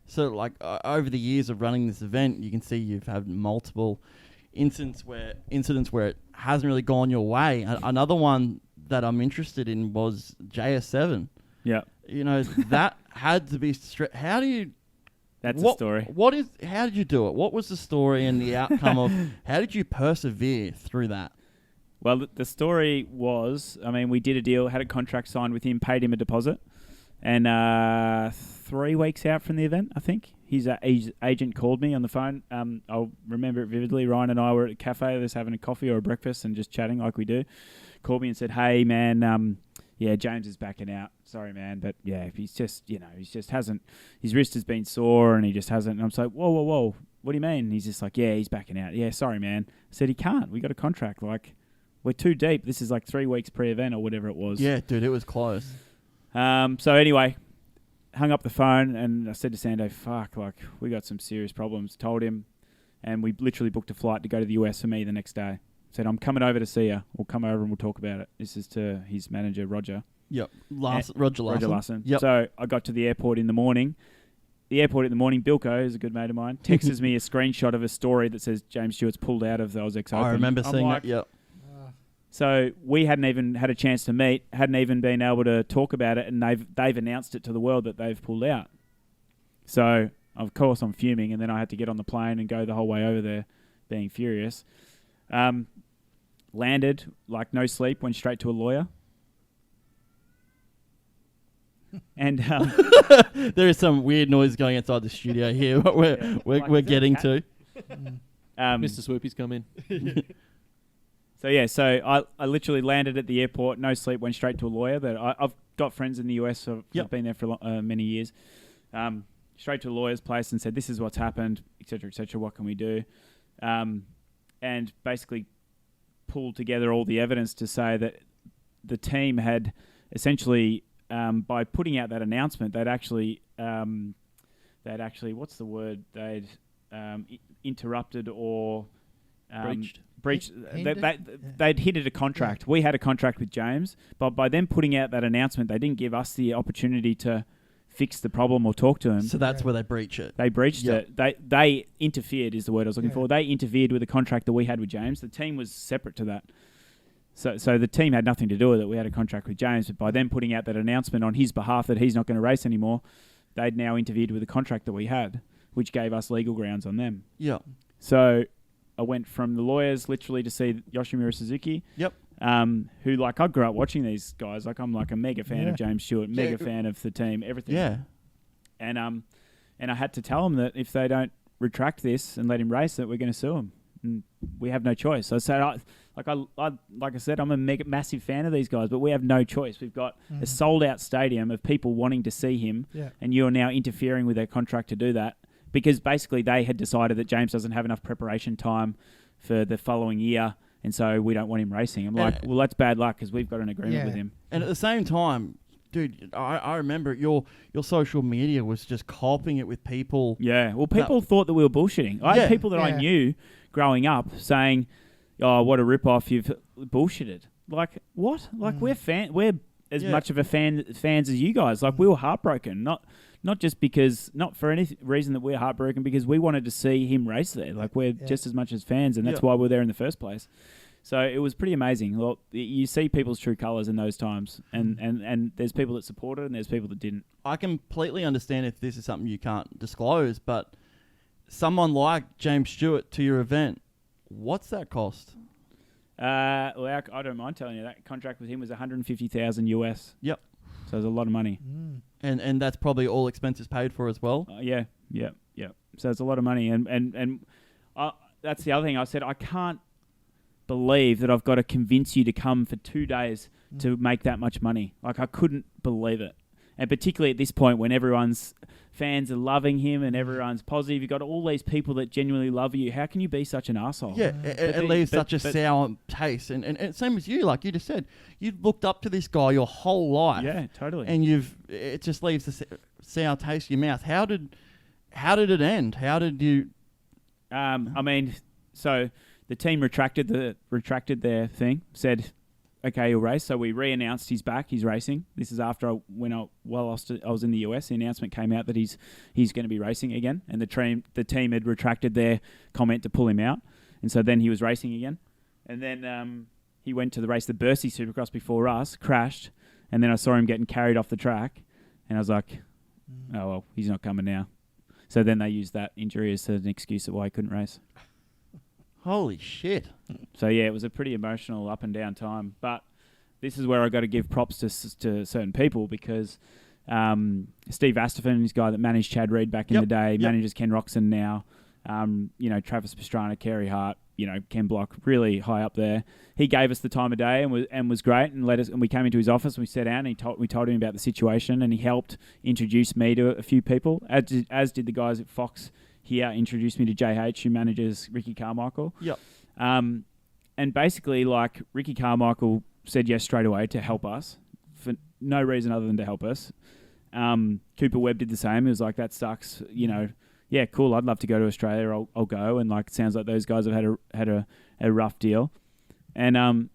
So, like, over the years of running this event, you can see you've had multiple incidents where it hasn't really gone your way. Another one that I'm interested in was JS7. Yeah. You know, that had to be... How do you... That's the story. How did you do it? What was the story and the outcome of... How did you persevere through that? Well, the story was, I mean, we did a deal, had a contract signed with him, paid him a deposit, and 3 weeks out from the event, I think, his agent called me on the phone. I'll remember it vividly. Ryan and I were at a cafe, just having a coffee or a breakfast and just chatting like we do. Called me and said, "Hey, man, James is backing out. Sorry, man, but yeah, he's just hasn't. His wrist has been sore and he just hasn't." And I'm just like, whoa, what do you mean? And he's just like, "Yeah, he's backing out. Yeah, sorry, man." I said, "He can't. We got a contract. Like, we're too deep. This is like 3 weeks pre-event or whatever it was." Yeah, dude, it was close. So anyway, hung up the phone and I said to Sando, "Fuck, like we got some serious problems." Told him, and we literally booked a flight to go to the US for me the next day. Said, "I'm coming over to see you. We'll come over and we'll talk about it." This is to his manager, Roger. Yep. Roger Larson. Yep. So I got to the airport in the morning. Bilko, who's a good mate of mine, texts me a screenshot of a story that says James Stewart's pulled out of the SX Open. I remember seeing that, yep. So we hadn't even had a chance to meet, hadn't even been able to talk about it, and they've announced it to the world that they've pulled out. So, of course, I'm fuming, and then I had to get on the plane and go the whole way over there being furious. Landed, like no sleep, went straight to a lawyer. And there is some weird noise going inside the studio here. We're getting to. Mr. Swoopy's come in. So I literally landed at the airport, no sleep, went straight to a lawyer. That I've got friends in the US, so I've been there for many years. Straight to a lawyer's place and said, "This is what's happened, etc., etc. What can we do?" And basically pulled together all the evidence to say that the team had essentially, by putting out that announcement, they'd actually what's the word? They'd interrupted or breached. They'd hinted a contract. Yeah. We had a contract with James, but by them putting out that announcement, they didn't give us the opportunity to fix the problem or talk to him. So that's where they breach it. They breached it. They interfered is the word I was looking for. They interfered with the contract that we had with James. The team was separate to that. So the team had nothing to do with it. We had a contract with James, but by them putting out that announcement on his behalf that he's not going to race anymore, they'd now interfered with the contract that we had, which gave us legal grounds on them. Yeah. So I went from the lawyers literally to see Yoshimura Suzuki. Yep. Who, like, I grew up watching these guys. Like, I'm like a mega fan of James Stewart, mega fan of the team, everything. Yeah. And I had to tell them that if they don't retract this and let him race it, we're going to sue him. And we have no choice. So I said, like I said, I'm a massive fan of these guys, but we have no choice. We've got a sold-out stadium of people wanting to see him, and you're now interfering with their contract to do that because basically they had decided that James doesn't have enough preparation time for the following year, and so we don't want him racing. I'm like, well, that's bad luck because we've got an agreement with him. And at the same time, dude, I remember your social media was just copying it with people. Yeah, well, people thought that we were bullshitting. I had people that I knew growing up saying, "Oh, what a rip-off, you've bullshitted." Like, what? Like, we're as much of a fans as you guys. Like, we were heartbroken, not just because, not for any reason that we're heartbroken, because we wanted to see him race there. Like, we're just as much as fans, and that's why we're there in the first place. So it was pretty amazing. Well, you see people's true colours in those times, and there's people that supported and there's people that didn't. I completely understand if this is something you can't disclose, but someone like James Stewart to your event, what's that cost? Well, I don't mind telling you that contract with him was $150,000 US. Yep. So it's a lot of money. And that's probably all expenses paid for as well. Yeah. So it's a lot of money, and that's the other thing. I said I can't believe that I've got to convince you to come for 2 days to make that much money. Like, I couldn't believe it. And particularly at this point when everyone's fans are loving him and everyone's positive, you've got all these people that genuinely love you. How can you be such an arsehole? Yeah, it leaves such a sour taste. And same as you, like you just said, you've looked up to this guy your whole life. Yeah, totally. And it just leaves a sour taste in your mouth. How did it end? How did you... so the team retracted their thing, said, okay, he'll race. So we re-announced he's back. He's racing. This is after I was in the US. The announcement came out that he's going to be racing again, and the team had retracted their comment to pull him out, and so then he was racing again, and then he went to the race, the Bercy Supercross before us, crashed, and then I saw him getting carried off the track, and I was like, oh well, he's not coming now. So then they used that injury as an excuse of why he couldn't race. Holy shit. So, yeah, it was a pretty emotional up and down time. But this is where I got to give props to certain people because Steve Astaphan, this guy that managed Chad Reed back in the day, manages Ken Roxon now. Travis Pastrana, Kerry Hart, Ken Block, really high up there. He gave us the time of day and was great and we came into his office and we sat down and we told him about the situation and he helped introduce me to a few people, as did the guys at Fox here, introduced me to JH, who manages Ricky Carmichael. Yep. And basically, like, Ricky Carmichael said yes straight away to help us for no reason other than to help us. Cooper Webb did the same. He was like, that sucks, yeah, cool, I'd love to go to Australia, I'll go. And, like, it sounds like those guys have had a rough deal. And,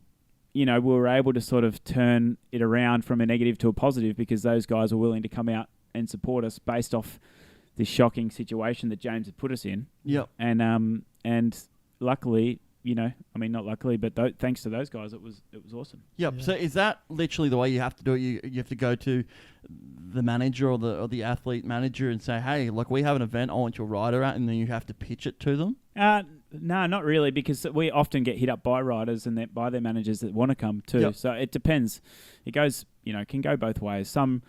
we were able to sort of turn it around from a negative to a positive because those guys were willing to come out and support us based off this shocking situation that James had put us in. Yep. And luckily, not luckily, but thanks to those guys, it was awesome. Yep. Yeah. So is that literally the way you have to do it? You have to go to the manager or the athlete manager and say, hey, look, we have an event I want your rider at, and then you have to pitch it to them? No, not really, because we often get hit up by riders and by their managers that want to come too. Yep. So it depends. It goes, can go both ways. Some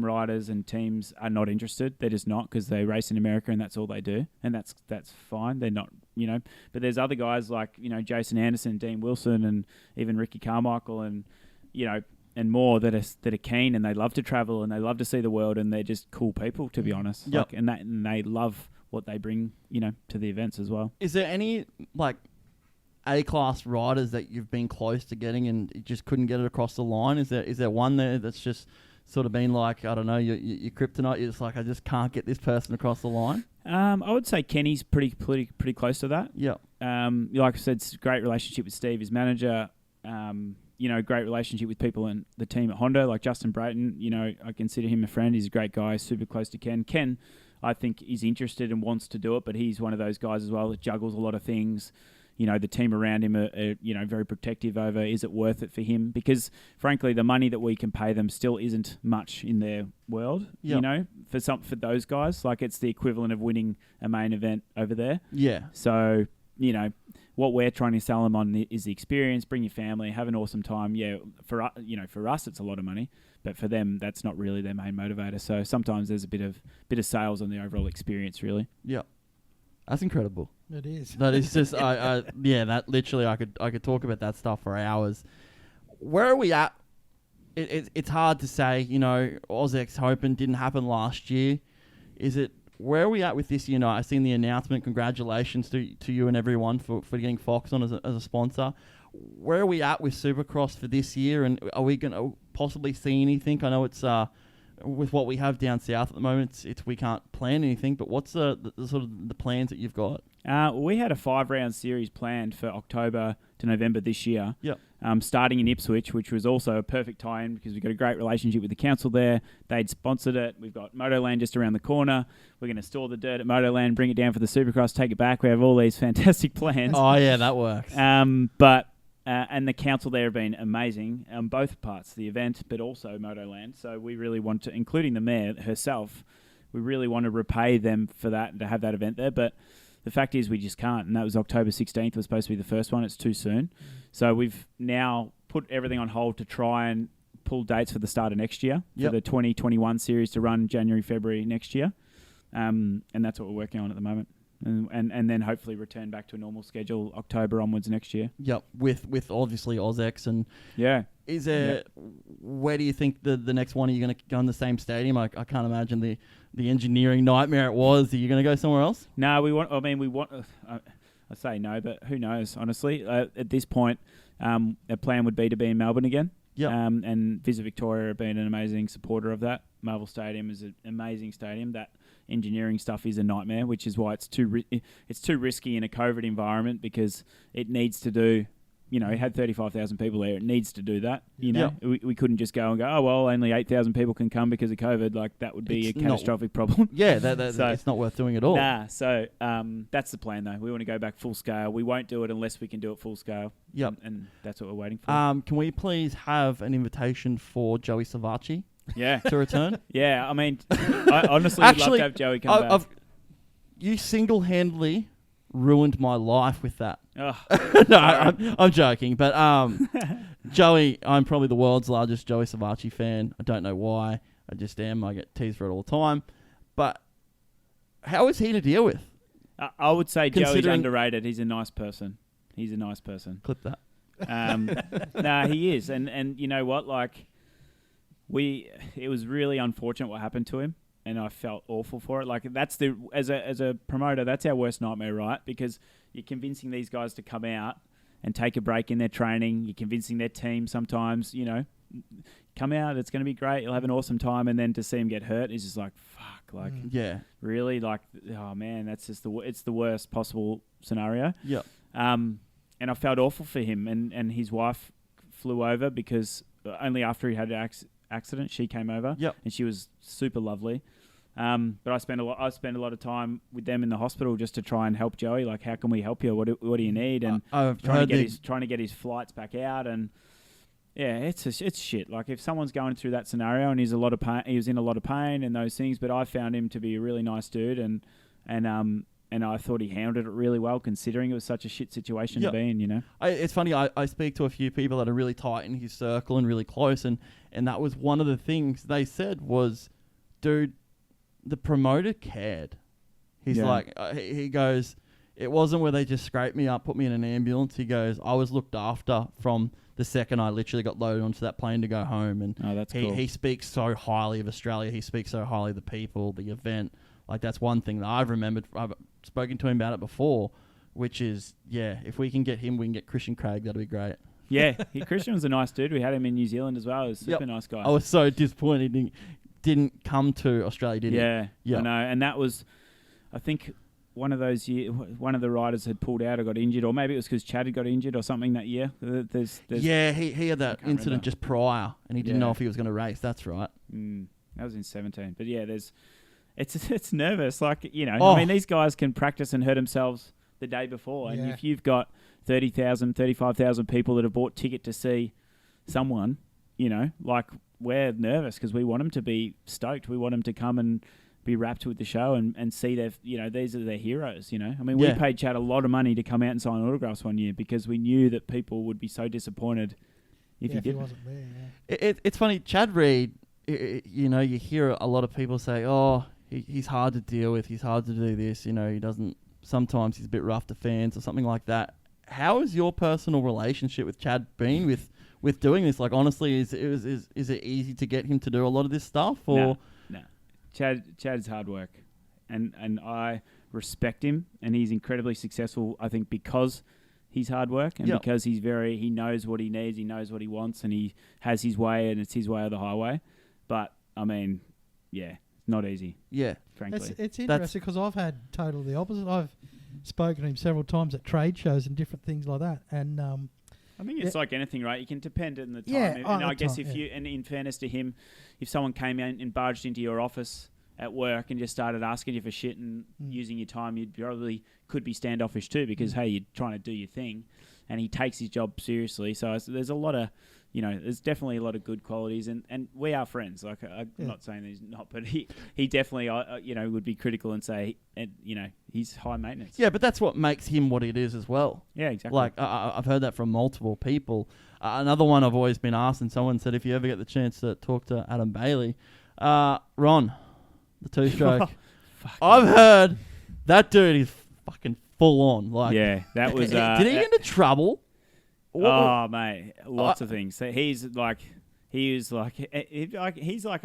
riders and teams are not interested. They're just not because they race in America and that's all they do. And that's fine. They're not, But there's other guys like, Jason Anderson, Dean Wilson, and even Ricky Carmichael and, and more that are keen and they love to travel and they love to see the world and they're just cool people, to be honest. Yep. And they love what they bring, to the events as well. Is there any, like, A-class riders that you've been close to getting and you just couldn't get it across the line? Is there one there that's just sort of been like, I don't know, your kryptonite? You're just like, I just can't get this person across the line? I would say Kenny's pretty close to that. Yeah. Like I said, it's a great relationship with Steve, his manager. Great relationship with people in the team at Honda, like Justin Brayton. I consider him a friend. He's a great guy, super close to Ken. Ken, I think, is interested and wants to do it, but he's one of those guys as well that juggles a lot of things. The team around him are very protective over, is it worth it for him? Because, frankly, the money that we can pay them still isn't much in their world, for those guys. Like, it's the equivalent of winning a main event over there. Yeah. So, what we're trying to sell them on is the experience, bring your family, have an awesome time. Yeah, for us, it's a lot of money, but for them, that's not really their main motivator. So sometimes there's a bit of sales on the overall experience, really. Yeah. That's incredible. It is. That is just, that literally, I could talk about that stuff for hours. Where are we at? It's hard to say, SX Open didn't happen last year. Where are we at with this year? I've seen the announcement. Congratulations to you and everyone for getting Fox on as a sponsor. Where are we at with Supercross for this year? And are we going to possibly see anything? I know it's, with what we have down south at the moment, it's we can't plan anything, but what's the sort of the plans that you've got? We had a 5-round series planned for October to November this year. Yep. Starting in Ipswich, which was also a perfect tie-in because we've got a great relationship with the council there. They'd sponsored it. We've got Motoland just around the corner. We're going to store the dirt at Motoland, bring it down for the Supercross, take it back. We have all these fantastic plans. Oh yeah, that works. And the council there have been amazing on both parts, the event, but also Motoland. So we really want to, including the mayor herself, we really want to repay them for that and to have that event there. But the fact is we just can't. And that was October 16th was supposed to be the first one. It's too soon. So we've now put everything on hold to try and pull dates for the start of next year, for the 2021 series to run January, February next year. And that's what we're working on at the moment. And then hopefully return back to a normal schedule October onwards next year. Yep, with obviously OzX and Is there? Where do you think the next one? Are you going to go in the same stadium? I can't imagine the engineering nightmare it was. Are you going to go somewhere else? No, we want. I say no, but who knows? Honestly, at this point, our plan would be to be in Melbourne again. Yeah. And Visit Victoria have been an amazing supporter of that. Marvel Stadium is an amazing stadium. That engineering stuff is a nightmare, which is why it's too risky in a COVID environment because it needs to do he had 35,000 people there. It needs to do that. We couldn't just go and go, oh, well, only 8,000 people can come because of COVID. Like, that would be a catastrophic problem. Yeah, so it's not worth doing at all. Nah, so that's the plan, though. We want to go back full scale. We won't do it unless we can do it full scale. Yep. And that's what we're waiting for. Can we please have an invitation for Joey Savacci to return? Yeah, I mean, I honestly would love to have Joey come back. You single-handedly ruined my life with that. Oh, no, I'm joking. But Joey, I'm probably the world's largest Joey Savacci fan. I don't know why. I just am. I get teased for it all the time. But how is he to deal with? I would say Joey's underrated. He's a nice person. Clip that. Nah, he is. And you know what? Like, it was really unfortunate what happened to him. And I felt awful for it. Like, that's as a promoter, that's our worst nightmare, right? Because you're convincing these guys to come out and take a break in their training. You're convincing their team sometimes, come out, it's going to be great. You'll have an awesome time. And then to see him get hurt is just like, fuck. Like, really? Like, oh man, that's just it's the worst possible scenario. Yep. And I felt awful for him. And his wife flew over because only after he had an accident, she came over. Yep. And she was super lovely. But I spent a lot of time with them in the hospital just to try and help Joey. Like, how can we help you? What do you need? And trying to get his flights back out. And yeah, it's shit. Like, if someone's going through that scenario and he was in a lot of pain and those things. But I found him to be a really nice dude, and I thought he handled it really well, considering it was such a shit situation to be in. It's funny. I speak to a few people that are really tight in his circle and really close, and that was one of the things they said was, dude, the promoter cared. He's like, he goes, it wasn't where they just scraped me up, put me in an ambulance. He goes, I was looked after from the second I literally got loaded onto that plane to go home. And that's cool. He speaks so highly of Australia. He speaks so highly of the people, the event. Like, that's one thing that I've remembered. I've spoken to him about it before, which is, if we can get him, we can get Christian Craig. That'd be great. Yeah, Christian was a nice dude. We had him in New Zealand as well. He was a super nice guy. I was so disappointed he didn't come to Australia, did he? Yeah, I know. And that was, I think, one of those years, one of the riders had pulled out or got injured, or maybe it was because Chad had got injured or something that year. He had that incident just prior, and he didn't know if he was going to race. That's right. That was in 2017. But yeah, it's nervous. Like, I mean, these guys can practice and hurt themselves the day before. And if you've got 30,000, 35,000 people that have bought ticket to see someone, like, we're nervous because we want them to be stoked. We want them to come and be wrapped with the show and see their, these are their heroes, I mean, we paid Chad a lot of money to come out and sign autographs one year because we knew that people would be so disappointed if he didn't. Wasn't there, It's funny, Chad Reed, you hear a lot of people say, he's hard to deal with, he's hard to do this, he doesn't, sometimes he's a bit rough to fans or something like that. How has your personal relationship with Chad been with doing this? Like, honestly, is it easy to get him to do a lot of this stuff? Or no. Chad's hard work, and I respect him, and he's incredibly successful, I think, because he's hard work and because he knows what he needs, he knows what he wants, and he has his way, and it's his way or the highway. But I mean, not easy. Yeah, frankly, it's interesting because I've had totally the opposite. I've spoken to him several times at trade shows and different things like that, and I think it's like anything, right? You can depend on the time. And I guess and in fairness to him, if someone came in and barged into your office at work and just started asking you for shit and using your time, you probably could be standoffish too because, hey, you're trying to do your thing. And he takes his job seriously. So there's a lot of, there's definitely a lot of good qualities. And we are friends. Like, I'm not saying that he's not, but he definitely, would be critical and say, he's high maintenance. Yeah, but that's what makes him what it is as well. Yeah, exactly. Like, I've heard that from multiple people. Another one I've always been asked, and someone said, if you ever get the chance to talk to Adam Bailey, Ron, the two-stroke, I've heard that dude is fucking full on. Like, yeah, that was. Did he get into trouble? Mate, lots of things. So he's like I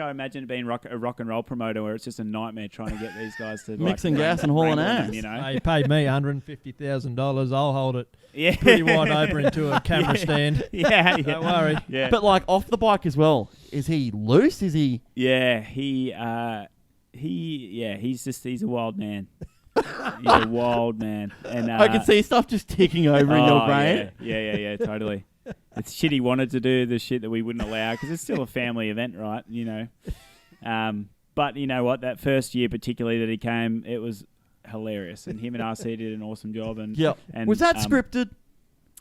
imagine being a rock and roll promoter where it's just a nightmare trying to get these guys to mixing gas and hauling ass. You paid me $150,000. I'll hold it pretty wide open into a camera stand. Yeah, don't worry. Yeah. But like off the bike as well. Is he loose? Is he? Yeah, he's a wild man. He's a wild man. And I can see stuff just ticking over in your brain. Yeah, totally. It's shit he wanted to do, the shit that we wouldn't allow, because it's still a family event, right? But you know what? That first year particularly that he came, it was hilarious. And him and RC did an awesome job. And was that scripted?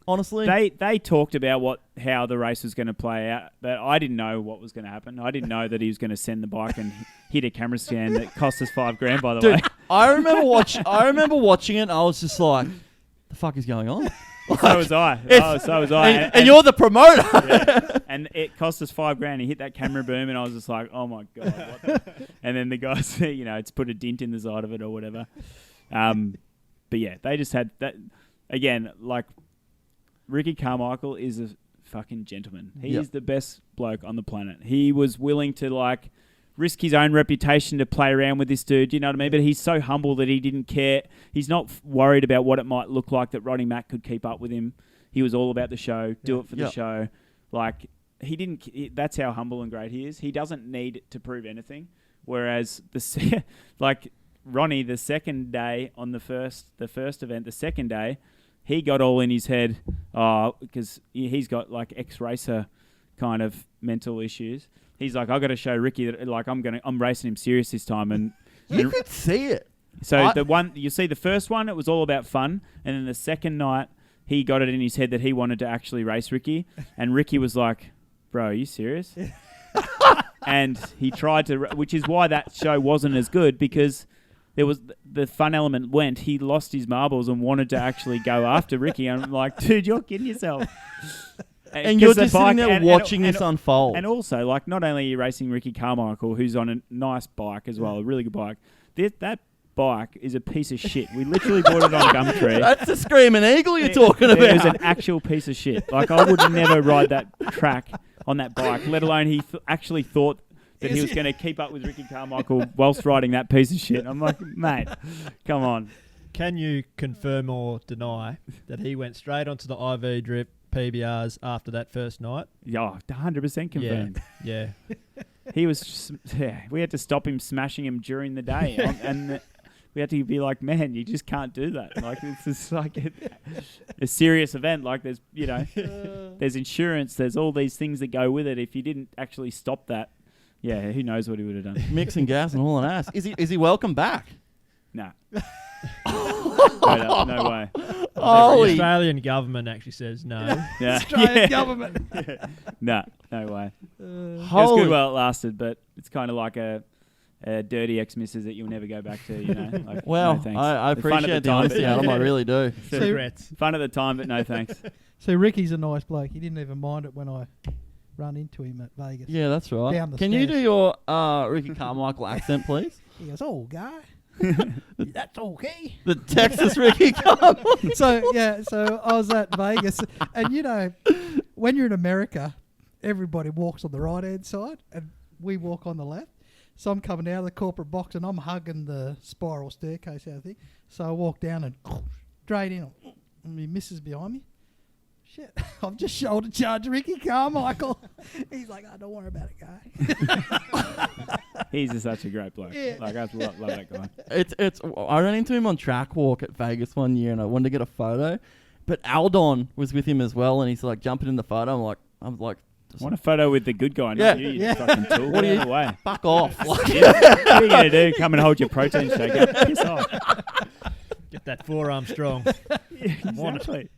Honestly, they talked about how the race was going to play out, but I didn't know what was going to happen. I didn't know that he was going to send the bike and hit a camera stand that cost us $5,000. By the way, I remember watching it. And I was just like, "The fuck is going on?" So was I. So was I. And you're the promoter. Yeah. And it cost us $5,000. He hit that camera boom, and I was just like, "Oh my god!" And then the guys, it's put a dent in the side of it or whatever. But yeah, they just had that again, like. Ricky Carmichael is a fucking gentleman. He is the best bloke on the planet. He was willing to risk his own reputation to play around with this dude, you know what I mean? But he's so humble that he didn't care. He's not worried about what it might look like that Rodney Mack could keep up with him. He was all about the show, do it for the show. That's how humble and great he is. He doesn't need to prove anything. Whereas Ronnie, the second day on the first event, the second day, he got all in his head because he's got ex-racer kind of mental issues. He's like, I got to show Ricky that I'm racing him serious this time, and you could see it. So you see the first one, it was all about fun, and then the second night he got it in his head that he wanted to actually race Ricky, and Ricky was like, "Bro, are you serious?" And he tried to, which is why that show wasn't as good because. There was the fun element he lost his marbles and wanted to actually go after Ricky. I'm like, dude, you're kidding yourself. And you're just sitting there watching this unfold. And also, not only are you racing Ricky Carmichael, who's on a nice bike as well, a really good bike. That bike is a piece of shit. We literally bought it on Gumtree. That's the Screaming Eagle you're talking about. It was an actual piece of shit. I would never ride that track on that bike, let alone he actually thought that he was going to keep up with Ricky Carmichael whilst riding that piece of shit. I'm like, mate, come on. Can you confirm or deny that he went straight onto the IV drip PBRs after that first night? Yeah, 100% confirmed. Yeah. He was, we had to stop him smashing him during the day. And we had to be like, man, you just can't do that. It's a serious event. There's, there's insurance, there's all these things that go with it. If you didn't actually stop that, yeah, who knows what he would have done. Mixing gas and hauling ass. Is he welcome back? No. No way. The Australian government actually says no. Yeah. Australian government. No way. It was good while it lasted, but it's kind of like a dirty ex-missus that you'll never go back to, Well, no thanks. I appreciate the honesty, Adam. I really do. Regrets. Fun at the time, but no thanks. So Ricky's a nice bloke. He didn't even mind it when I run into him at Vegas. Yeah, that's right. Down the Can stairs. you do your Ricky Carmichael accent, please? He goes, "Oh, guy, that's okay." The Texas Ricky Carmichael. So I was at Vegas, and when you're in America, everybody walks on the right-hand side, and we walk on the left. So I'm coming out of the corporate box, and I'm hugging the spiral staircase out thing. So I walk down and straight in, and my missus behind me. Shit, I've just shoulder charged Ricky Carmichael. He's like, "Oh, don't worry about it, guy." He's just such a great bloke. Yeah. I love that guy. It's. I ran into him on track walk at Vegas one year, and I wanted to get a photo, but Aldon was with him as well, and he's jumping in the photo. I'm like. I want a photo with the good guy, not you fucking tool. What are you? Away. Fuck off. What are you going to do? Come and hold your protein shake up. Piss off. Get that forearm strong. Yeah, exactly.